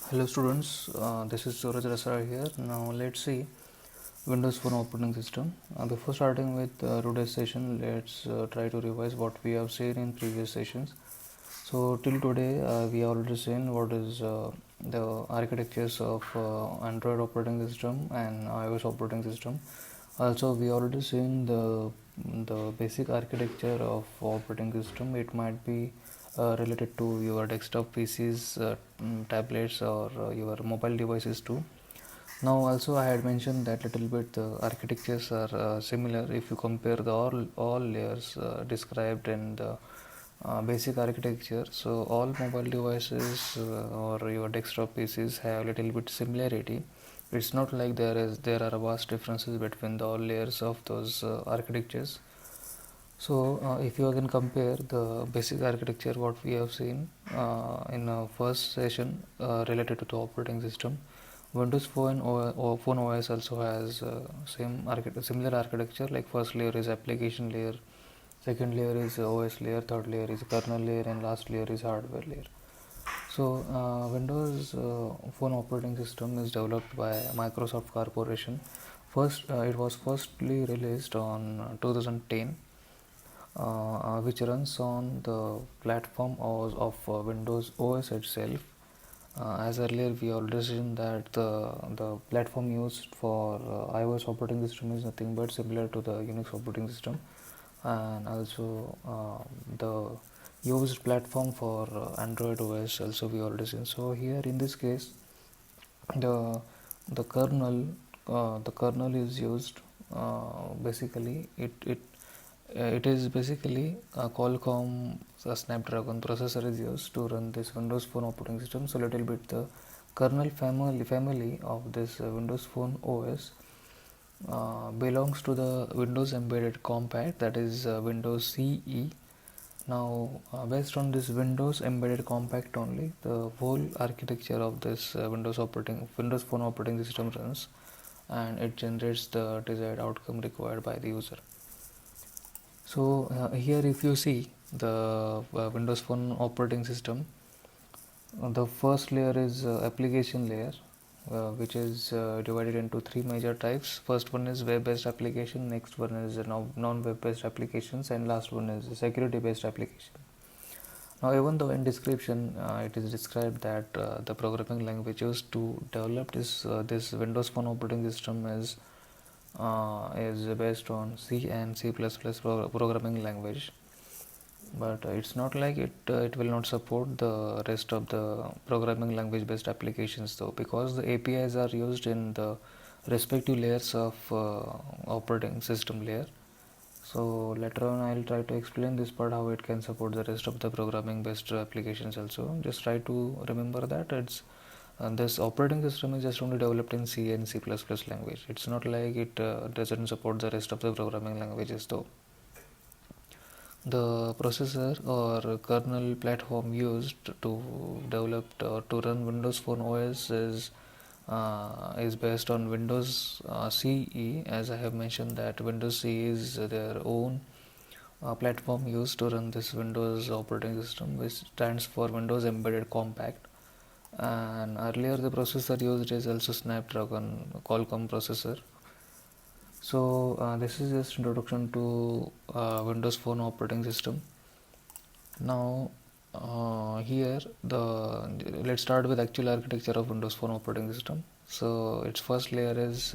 Hello students, this is Suraj Rasar here. Now let's see Windows Phone operating system. Before starting with today's session, let's try to revise what we have seen in previous sessions. So till today, we have already seen what is the architectures of Android operating system and iOS operating system. Also, we already seen the basic architecture of operating system. It might be related to your desktop PCs, tablets, or your mobile devices too. Now, also I had mentioned that little bit the architectures are similar if you compare the all layers described in the basic architecture. So all mobile devices or your desktop PCs have little bit similarity. It's not like there are vast differences between the all layers of those architectures. So, if you can compare the basic architecture what we have seen in the first session related to the operating system, Windows Phone OS also has similar architecture. Like first layer is application layer, second layer is OS layer, third layer is kernel layer, and last layer is hardware layer. So, Windows Phone operating system is developed by Microsoft Corporation. It was firstly released on 2010, which runs on the platform of Windows OS itself. As earlier we already seen that the platform used for iOS operating system is nothing but similar to the Unix operating system, and also the used platform for Android OS also we already seen. So here in this case, the the kernel the kernel is used. Basically it is basically a Qualcomm Snapdragon processor is used to run this Windows Phone operating system. So little bit the kernel family of this Windows Phone OS belongs to the Windows Embedded Compact, that is Windows CE. Now, based on this Windows Embedded Compact only, the whole architecture of this Windows Phone operating system runs, and it generates the desired outcome required by the user. So here, if you see the Windows Phone operating system, the first layer is application layer, which is divided into three major types. First one is web-based application, next one is non-web-based applications, and last one is security-based application. Now, even though in description it is described that the programming language used to develop this Windows Phone operating system is based on C and C++ programming language, but it's not like it will not support the rest of the programming language based applications though, because the APIs are used in the respective layers of operating system layer. So later on I'll try to explain this part how it can support the rest of the programming based applications also. Just try to remember that it's this operating system is just only developed in C and C++ language. It's not like it doesn't support the rest of the programming languages though. The processor or kernel platform used to develop or to run Windows Phone OS is based on Windows CE. As I have mentioned that Windows CE is their own platform used to run this Windows operating system, which stands for Windows Embedded Compact. And earlier the processor used is also Snapdragon Qualcomm processor. So this is just introduction to Windows Phone operating system. Now here the let's start with actual architecture of Windows Phone operating system. So its first layer is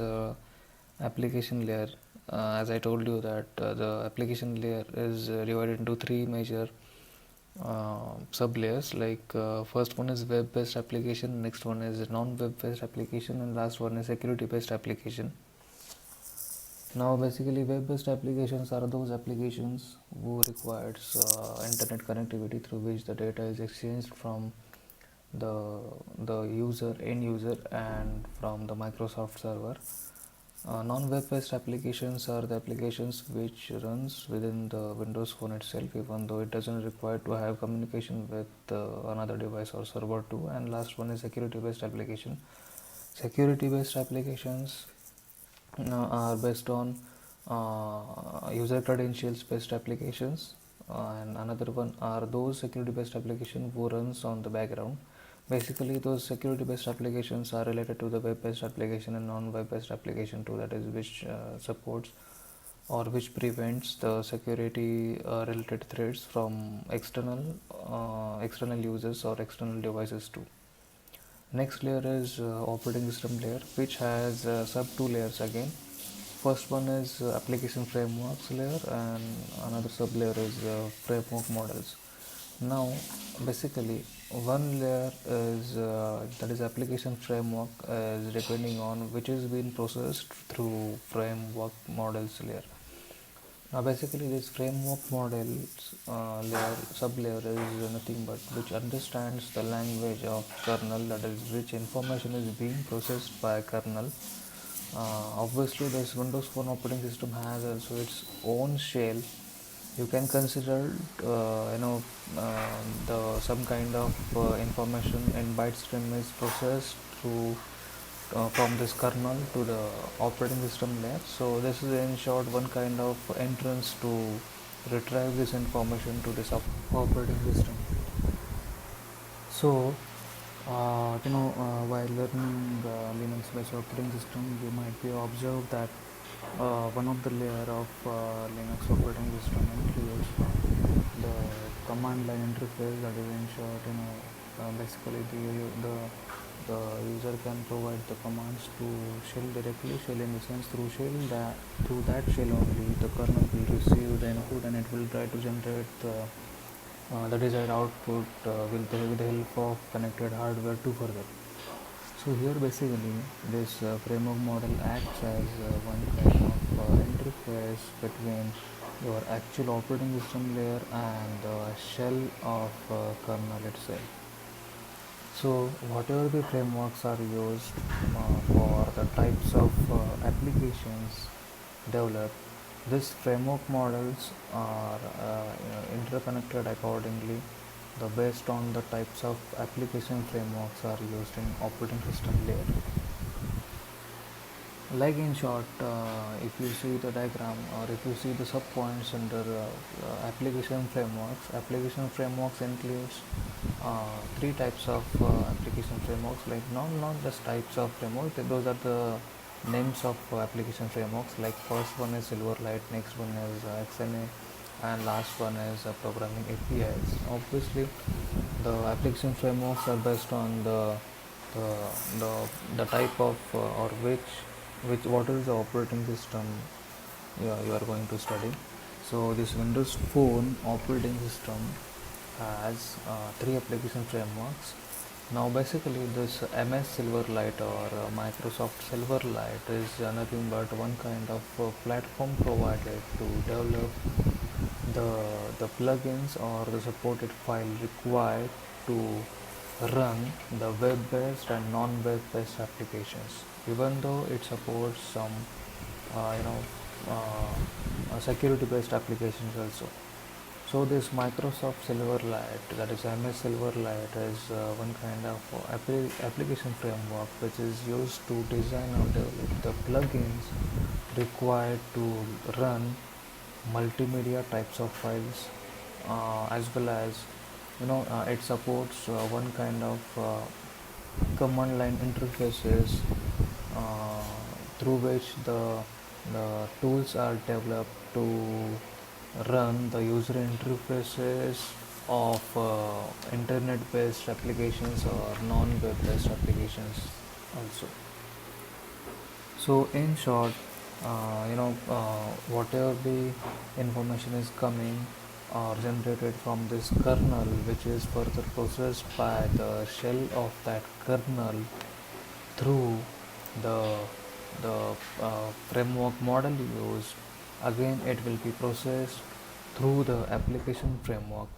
application layer. As I told you that the application layer is divided into three major sub layers. Like first one is web based application, next one is non web based application, and last one is security based application. Now, basically, web-based applications are those applications who requires internet connectivity through which the data is exchanged from the end user, and from the Microsoft server. Non-web-based applications are the applications which runs within the Windows Phone itself, even though it doesn't require to have communication with another device or server too. And last one is security-based application. Security-based applications are based on user credentials based applications, and another one are those security based applications who runs on the background. Basically, those security based applications are related to the web based application and non web based application too, that is which supports or which prevents the security related threats from external users or external devices too. Next layer is operating system layer, which has sub two layers again. First one is application frameworks layer, and another sub layer is framework models. Now, basically, one layer is that is application framework is depending on which is being processed through framework models layer. Now, basically, this framework models layer sub layer is nothing but which understands the language of kernel, that is which information is being processed by kernel. Obviously, this Windows Phone operating system has also its own shell. You can consider the some kind of information in byte stream is processed through from this kernel to the operating system layer. So this is in short one kind of entrance to retrieve this information to this operating system. So while learning Linux based operating system, you might be observed that one of the layer of Linux operating system includes the command line interface, that is in short, basically the user can provide the commands to shell directly, shell in the sense through that shell only the kernel will receive the input and it will try to generate the desired output with the help of connected hardware to further. So here basically this framework model acts as one kind of interface between your actual operating system layer and the shell of kernel itself. So whatever the frameworks are used for the types of applications developed, these framework models are interconnected accordingly. The based on the types of application frameworks are used in operating system layer. Like in short, if you see the diagram or if you see the subpoints under application frameworks includes three types of application frameworks, like not just types of frameworks, those are the names of application frameworks. Like first one is Silverlight, next one is XNA, and last one is programming APIs. Obviously, the application frameworks are based on the, the type of or which what is the operating system you are going to study. So this Windows Phone operating system has three application frameworks. Now basically this MS Silverlight or Microsoft Silverlight is nothing but one kind of platform provided to develop the plugins or the supported file required to run the web-based and non-web-based applications, even though it supports some uh, you know security-based applications also. So this Microsoft Silverlight, that is MS Silverlight, is one kind of application framework which is used to design or develop the plugins required to run multimedia types of files, as well as it supports one kind of command line interfaces uh, through which the tools are developed to run the user interfaces of internet based applications or non web based applications also. So in short, whatever the information is coming or generated from this kernel, which is further processed by the shell of that kernel through the framework model used, again it will be processed through the application framework.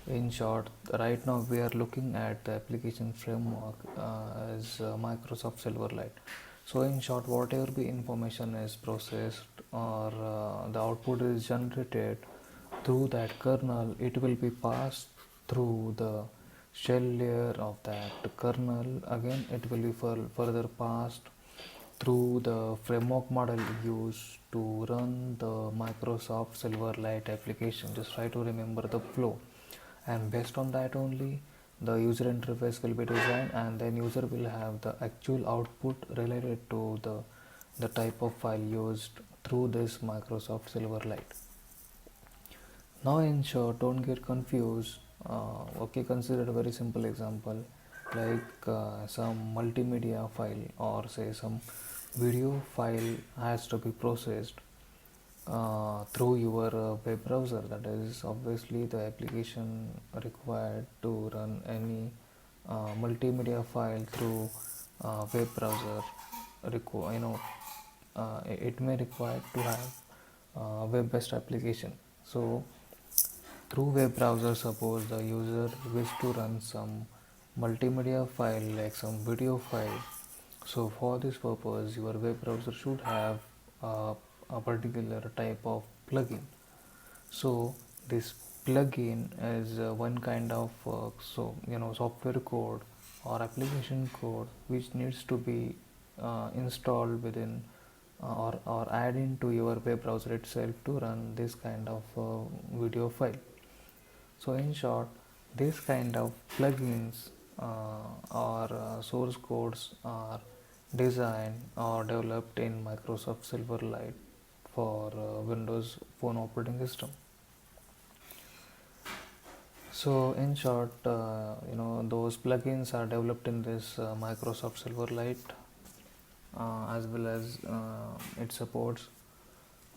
In short, right now we are looking at the application framework as Microsoft Silverlight. So in short, whatever the information is processed or the output is generated through that kernel, it will be passed through the shell layer of that kernel. Again, it will be further passed through the framework model used to run the Microsoft Silverlight application. Just try to remember the flow, and based on that only the user interface will be designed, and then user will have the actual output related to the type of file used through this Microsoft Silverlight. Now in short, don't get confused. Okay, consider a very simple example like some multimedia file or say some video file has to be processed through your web browser. That is obviously the application required to run any multimedia file through web browser. It may require to have web-based application. So through web browser, suppose the user wish to run some multimedia file like some video file. So for this purpose, your web browser should have a particular type of plugin. So this plugin is one kind of software code or application code which needs to be installed within or add into your web browser itself to run this kind of video file. So in short, this kind of plugins or source codes are designed or developed in Microsoft Silverlight for Windows Phone operating system. So in short, those plugins are developed in this Microsoft Silverlight, as well as it supports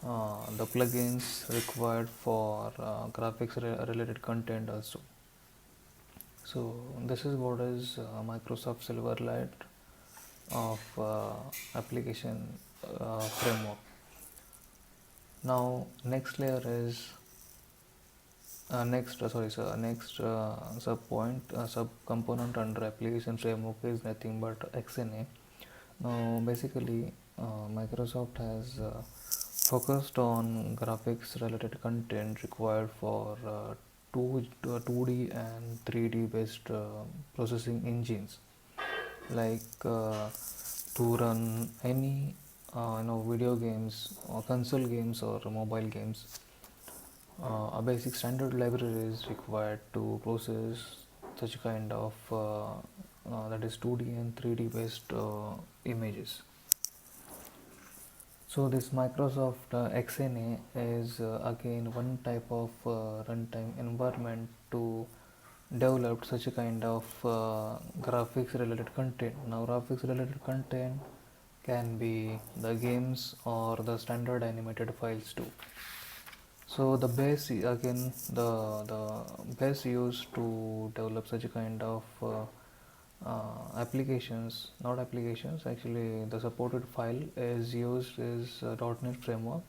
the plugins required for graphics related content also. So this is what is Microsoft Silverlight of application framework. Now next layer is next sub point sub component under application framework is nothing but XNA. Now basically Microsoft has focused on graphics related content required for 2D and 3D based processing engines, like to run any video games or console games or mobile games. A basic standard library is required to process such kind of that is 2D and 3D based images. So this Microsoft XNA is again one type of runtime environment to develop such a kind of graphics related content. Now graphics related content can be the games or the standard animated files too. So the base again the base used to develop such a kind of applications, not applications, actually the supported file is used is .NET framework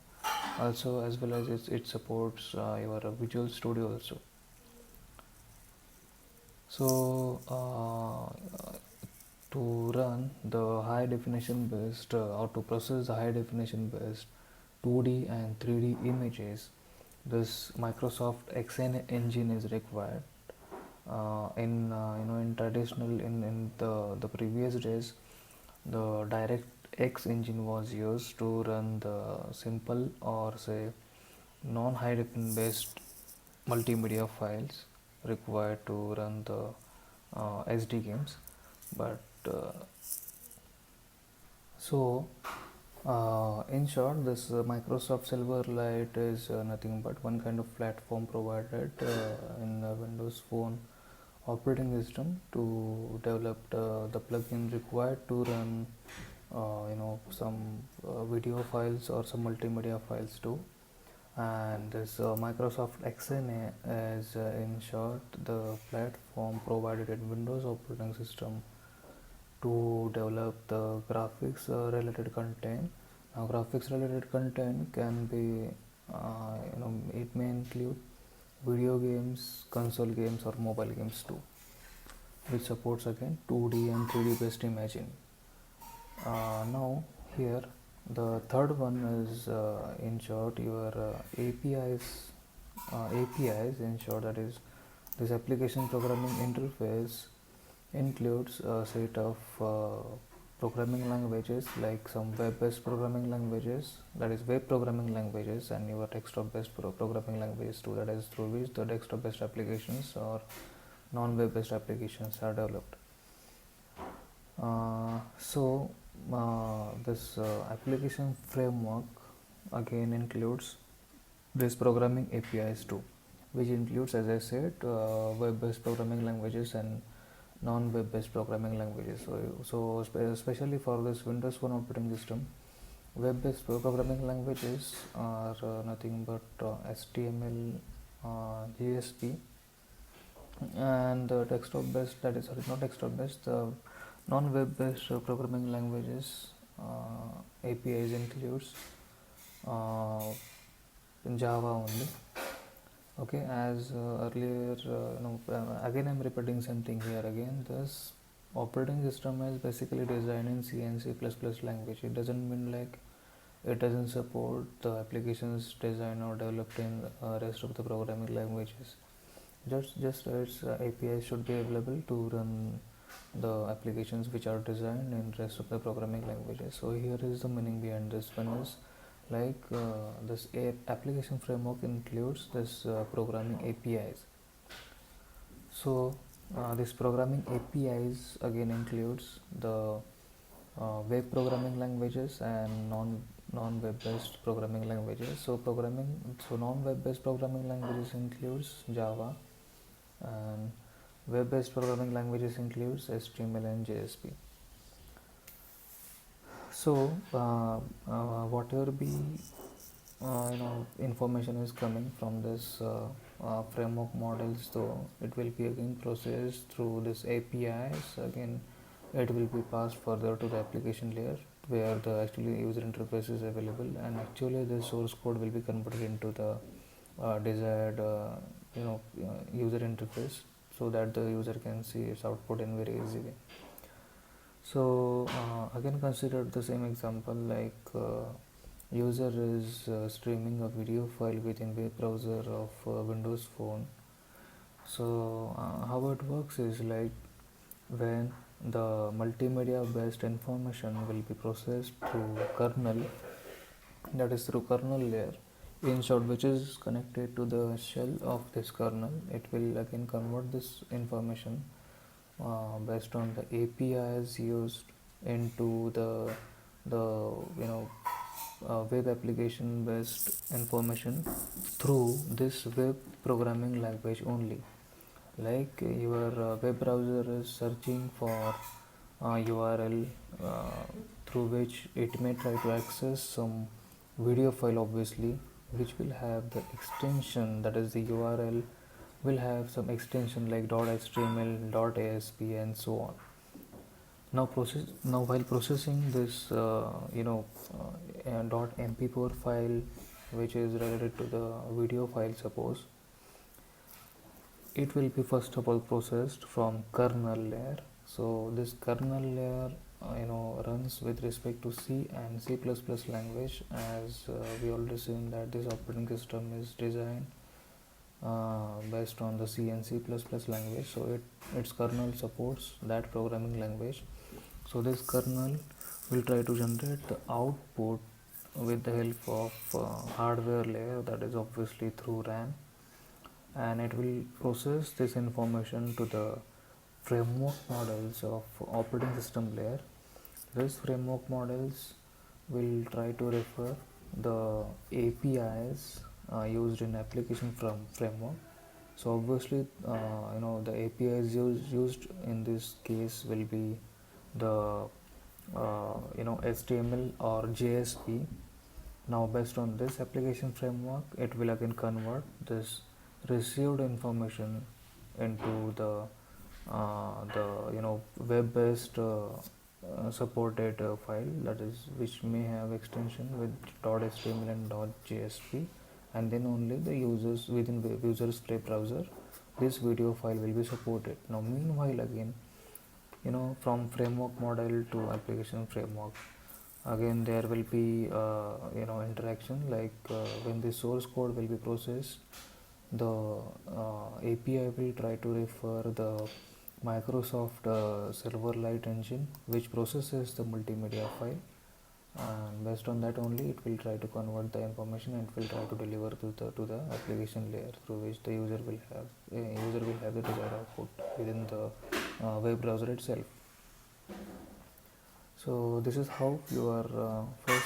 also, as well as it supports your Visual Studio also. So to run the high definition based or to process the high definition based 2D and 3D images, this Microsoft XNA engine is required. In traditional in the previous days, the DirectX engine was used to run the simple or say non high definition based multimedia files required to run the SD games. But in short, this Microsoft Silverlight is nothing but one kind of platform provided in Windows Phone operating system to develop the plugin required to run some video files or some multimedia files too. And this Microsoft XNA is in short the platform provided in Windows operating system to develop the graphics related content. Now graphics related content can be it may include video games, console games or mobile games too, which supports again 2D and 3D based imaging. Now here the third one is in short your APIs in short, that is this application programming interface includes a set of programming languages like some web-based programming languages, that is web programming languages, and your desktop-based programming languages too, that is through which the desktop-based applications are non-web based applications are developed. This application framework again includes this programming APIs too, which includes, as I said, web-based programming languages and non-web-based programming languages. Especially for this Windows Phone operating system, web-based programming languages are nothing but HTML, JSP, and desktop-based, that is, sorry, not desktop-based, the non-web-based programming languages APIs includes uh, Java only. Okay, as earlier, again I'm repeating same thing here again. This operating system is basically designed in C and C++ language. It doesn't mean like it doesn't support the applications designed or developed in rest of the programming languages. Just its API should be available to run the applications which are designed in rest of the programming languages. So here is the meaning behind this one is like this application framework includes this programming APIs. So this programming APIs again includes the web programming languages and non-web based programming languages. So non-web based programming languages includes Java, and web based programming languages includes HTML and JSP. So whatever be information is coming from this framework models, though it will be again processed through this APIs. Again, it will be passed further to the application layer where the actually user interface is available, and actually the source code will be converted into the desired user interface, so that the user can see its output in very easy way. So again, consider the same example like user is streaming a video file within web browser of Windows Phone. So how it works is like when the multimedia based information will be processed through kernel, that is through kernel layer, in short, which is connected to the shell of this kernel. It will again convert this information based on the APIs used into the web application based information through this web programming language only. Like your web browser is searching for URL through which it may try to access some video file, obviously, which will have the extension, that is the URL will have some extension like .html, .asp, and so on. Now while processing this .mp4 file, which is related to the video file, suppose it will be first of all processed from kernel layer. So this kernel layer runs with respect to C and C++ language, as we already seen that this operating system is designed based on the C and C++ language. So its kernel supports that programming language. So this kernel will try to generate the output with the help of hardware layer, that is obviously through RAM, and it will process this information to the framework models of operating system layer. These framework models will try to refer the APIs used in application framework. So obviously the APIs used in this case will be the HTML or JSP. Now based on this application framework, it will again convert this received information into the web-based supported file, that is which may have extension with .html and .jsp, and then only the users within the user's web browser this video file will be supported. Now meanwhile, again from framework model to application framework, again there will be interaction like when the source code will be processed, the API will try to refer the Microsoft Silverlight engine, which processes the multimedia file, and based on that only it will try to convert the information and it will try to deliver to the application layer through which the user will have the desired output within the web browser itself. So this is how your first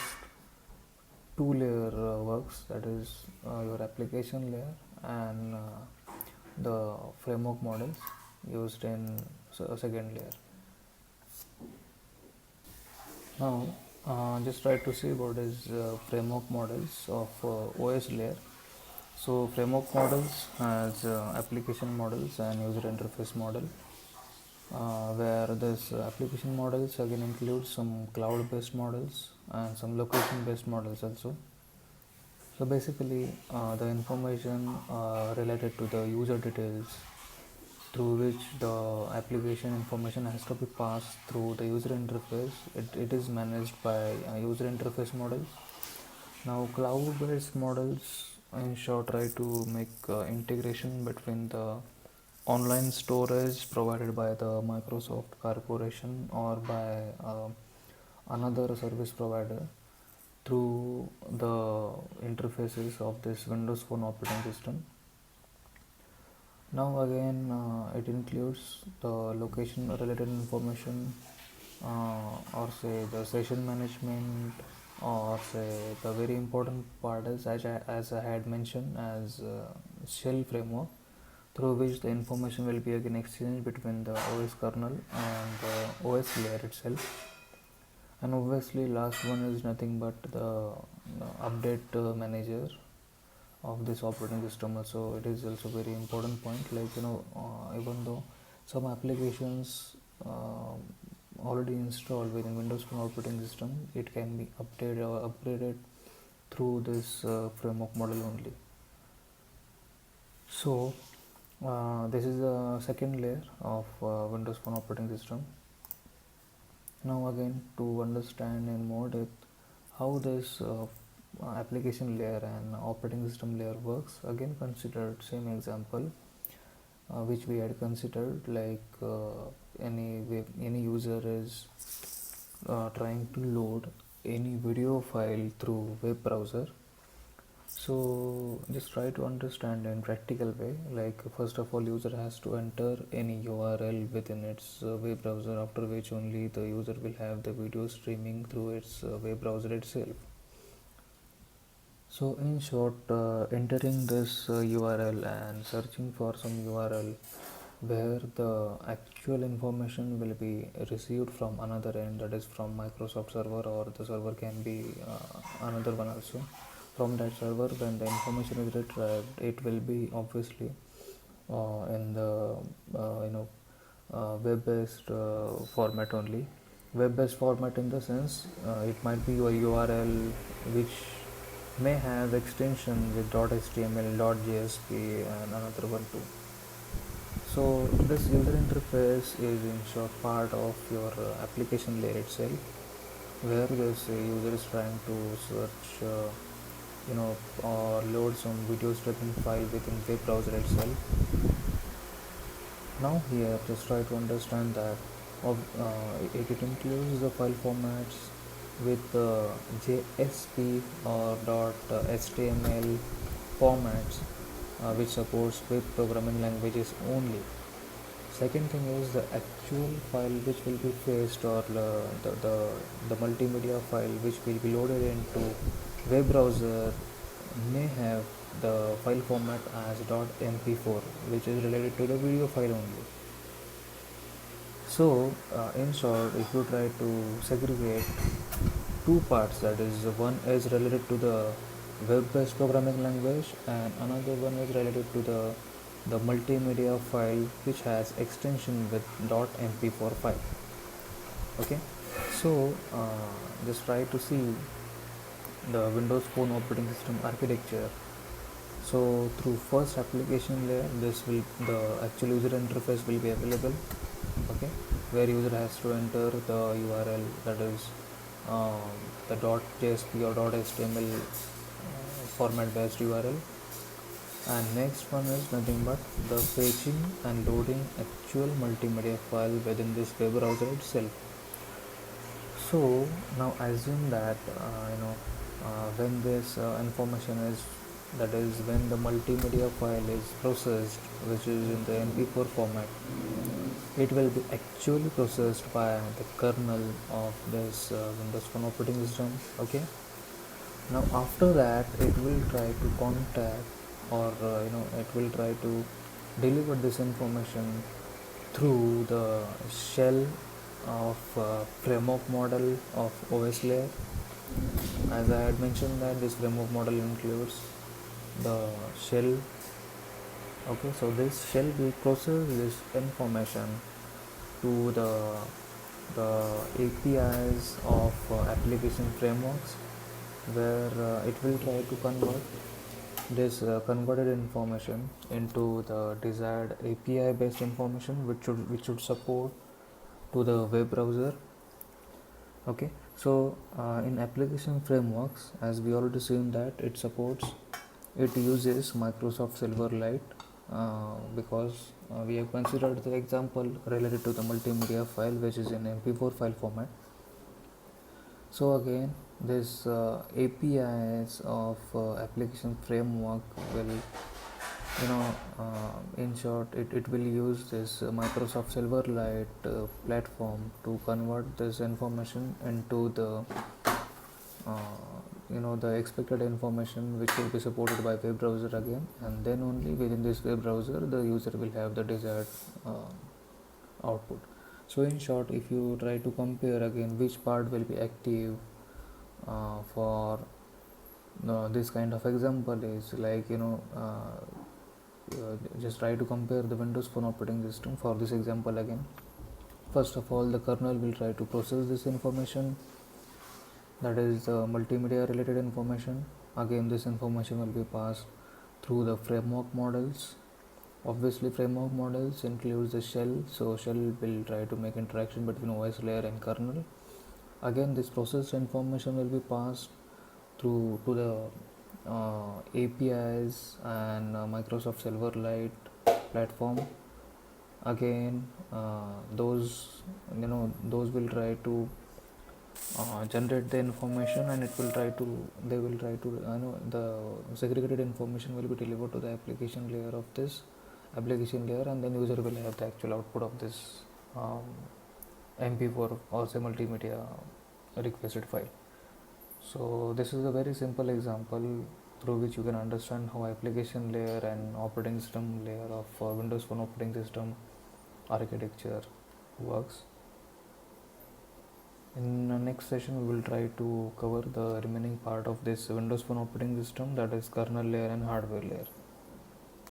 two layer works, that is your application layer and the framework models used in second layer. Now just try to see what is framework models of OS layer. So framework models has application models and user interface model, where this application models again include some cloud based models and some location based models also. So basically the information related to the user details through which the application information has to be passed through the user interface, it is managed by user interface models. Now cloud based models in short try to make integration between the online storage provided by the Microsoft Corporation or by another service provider through the interfaces of this Windows Phone operating system. Now again it includes the location related information, or say the session management, or say the very important part is as I had mentioned as shell framework, through which the information will be again exchanged between the OS kernel and the OS layer itself. And obviously last one is nothing but the update manager of this operating system also. It is also very important point, like even though some applications already installed within Windows Phone operating system, it can be updated or upgraded through this framework model only. So this is the second layer of Windows Phone operating system. Now again, to understand in more depth how this application layer and operating system layer works, again consider same example which we had considered, like any user is trying to load any video file through web browser. So just try to understand in practical way, like first of all user has to enter any URL within its web browser, after which only the user will have the video streaming through its web browser itself. So in short, entering this URL and searching for some URL where the actual information will be received from another end, that is from Microsoft server, or the server can be another one also. From that server, when the information is retrieved, it will be obviously in the web-based format only. Web-based format in the sense it might be your URL which may have extension with .html, .jsp and another one too. So this user interface is in short part of your application layer itself, where this user is trying to search or load some video streaming file within web browser itself. Now here just try to understand that it includes the file formats with JSP or .html formats which supports web programming languages only. Second thing is the actual file which will be faced, or the multimedia file which will be loaded into web browser may have the file format as .mp4, which is related to the video file only. So in short, if you try to segregate two parts, that is one is related to the web-based programming language and another one is related to the multimedia file which has extension with .mp4 file. Okay, so just try to see the Windows Phone operating system architecture. So through first application layer, the actual user interface will be available, okay, where user has to enter the URL, that is the .jsp or .html format based URL, and next one is nothing but the fetching and loading actual multimedia file within this web browser itself. So now assume that when this information is, that is when the multimedia file is processed, which is in the MP4 format, it will be actually processed by the kernel of this Windows Phone operating system. Okay. Now after that, it will try to contact, or it will try to deliver this information through the shell of framework model of OS layer. As I had mentioned that this framework model includes the shell. Okay, so this shell will process this information to the APIs of application frameworks, where it will try to convert this converted information into the desired API based information, which should support to the web browser. Okay, so in application frameworks, as we already seen that it uses Microsoft Silverlight, because we have considered the example related to the multimedia file, which is in MP4 file format. So again, this APIs of application framework will, in short, it will use this Microsoft Silverlight platform to convert this information into the expected information, which will be supported by web browser again, and then only within this web browser the user will have the desired output. So in short, if you try to compare again which part will be active for this kind of example, is like just try to compare the Windows Phone operating system for this example again. First of all, the kernel will try to process this information, that is the multimedia related information. Again, this information will be passed through the framework models. Obviously, framework models includes the shell, so shell will try to make interaction between OS layer and kernel. Again, this processed information will be passed through to the APIs and Microsoft Silverlight platform. Again, those will try to generate the information, and they will try to the segregated information will be delivered to the application layer of this application layer, and then user will have the actual output of this MP4 or say multimedia requested file. So this is a very simple example through which you can understand how application layer and operating system layer of Windows Phone operating system architecture works. In the next session, we will try to cover the remaining part of this Windows Phone operating system, that is kernel layer and hardware layer.